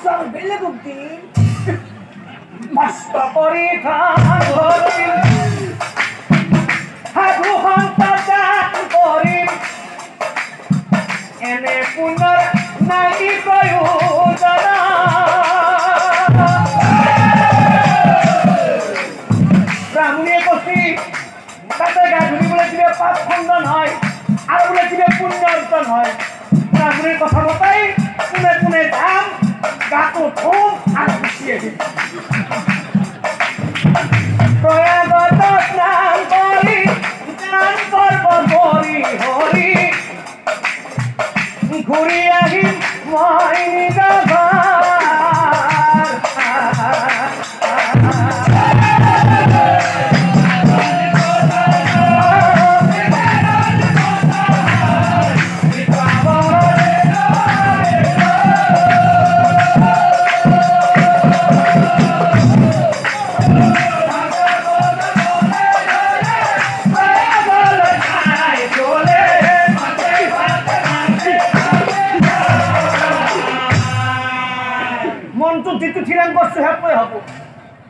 Selamat bela bukti. Masta paritan korim Haduhan tadan korim Ene punar nai prayojana Brahmune kosi তাতে গাধুনি বলে দিবে পাপ খণ্ডন হয় আর বলে দিবে পুণ্য অর্জন হয় ব্রাহ্মণের কথা মতাই পুনে পুনে ধাম গাতো ঠোম আর খুশিয়ে দিবে প্রয়াগত স্নান করি স্নান করব হরি হরি ঘুরি আহি মই নিজ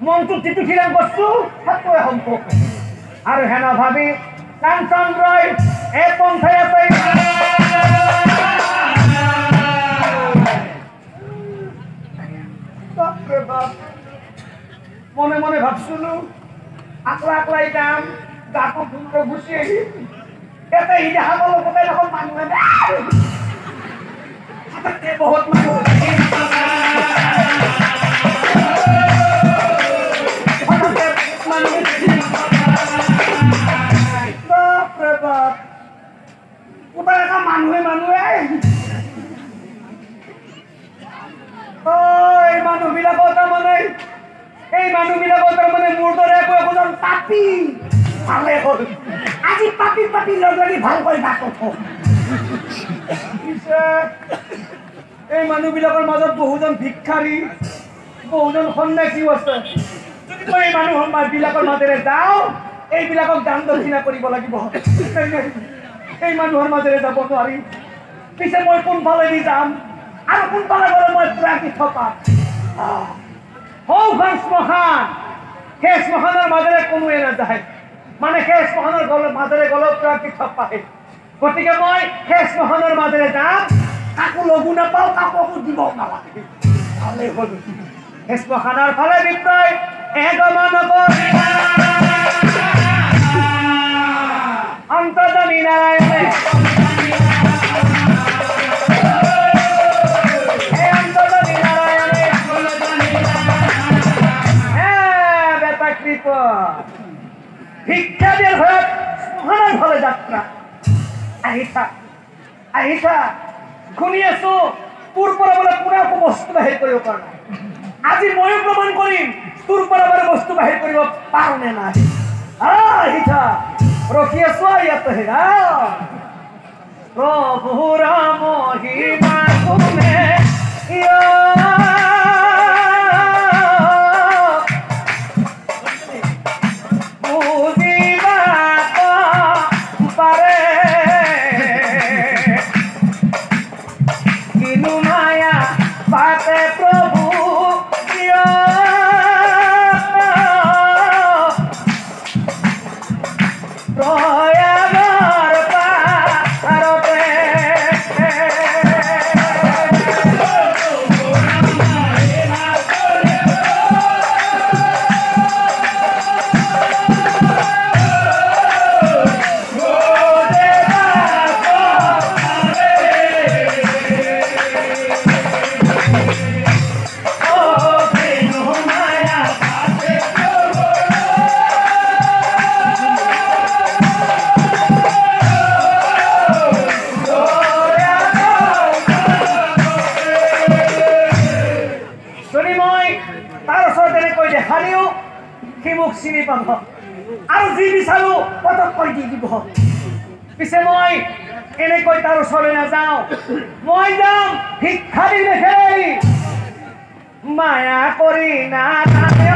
মন্ত্র তিতু খিলান বস্তু হাতয়ে হব আর হেনা ভাবি কাঞ্চন্দ্রয় এ পন্থায় আছে মনে মনে ভাবছিলো আকলা আকলাই দাম গাটো ফুলকে গুছিয়ে এতে ইটা হাবল কোথায় যখন মানুষ বহুত মানুষ আজি পাপি পাপি লগালি ভাল কৰি বাকত এই মানুহবিলাকৰ মাজত বহুজন ভিক্ষাৰী বহুজন সন্ন্যাসীও আছে যদি মই এই মানুহবিলাকৰ মাজেৰে যাওঁ এইবিলাকক দান দক্ষিণা কৰিব লাগিব এই মানুহৰ মাজেৰে যাব নোৱাৰি পিছে মই কোনফালেদি যাম আৰু কোনফালে গ'লে মই প্ৰাকৃত পাম সৌখন শ্মশান সেই শ্মশানৰ মাজেৰে কোনোৱে নাযায় মানে সেই শ্মশানৰ মাজেৰে গ'লেও প্ৰাকৃত পায় গতিকে মই সেই শ্মশানৰ মাজেৰে যাম কাকো লগো নাপাওঁ কাকো দিব নালাগে ভালেই হ'ল সেই শ্মশানৰ ফালে বিপ্ৰয় এগমন কৰিবা অন্তৰ্যামী নাৰায়ণে ভিক্ষা দিয়ে ঘৰত শ্মশানৰ ফালে যাত্ৰা আহিছা শুনি আছো তোৰ পৰা বোলে পুৰা বস্তু বাহিৰ কৰিব পৰা নাই আজি ময়ো প্ৰমাণ কৰিম তোৰ পৰা বোলে বস্তু বাহিৰ কৰিব পাৰো নে নাই আহিছা ৰখি আছো ইয়াতে প্ৰভু ৰাম মহিমা কোনে চিনি পাব আৰু যি বিচাৰো পটককৈ দি দিব পিছে মই এনেকৈ তাৰ ওচৰলৈ নাযাওঁ মই যাম ভিক্ষাৰী দেখেই মায়া কৰি নাথাকে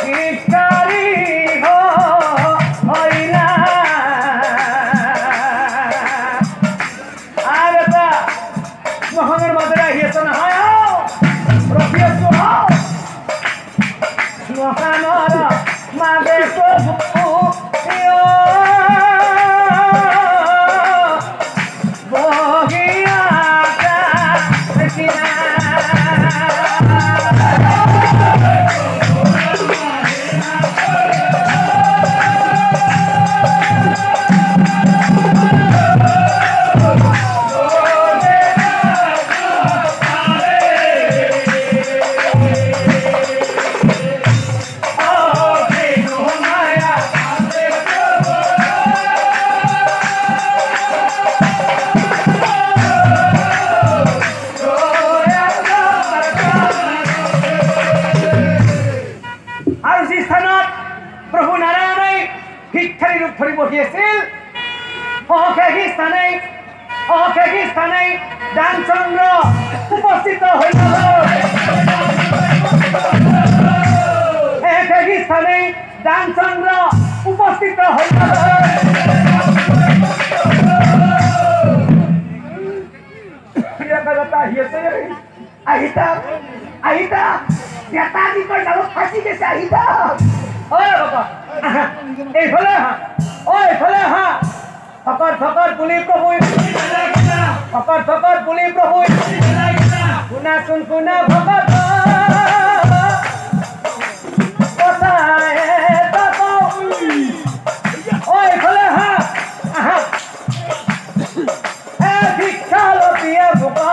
ভিক্ষাৰী হইলা বহি আছিল সহখেগী স্থানেই দানচন্দ্ৰ উপস্থিত হৈ গ'ল সহখেগী স্থানেই দানচন্দ্ৰ উপস্থিত হৈ গ'ল আহিতা বেটা দি কৈ ডালত ফাঁচি গৈছে আহিতা এইফালে হা ফকর পুলি প্রভু ফকর পুলি প্রভু শুনা ভকত এইফালে হা ভিক্ষা লপিয়ে ভোকা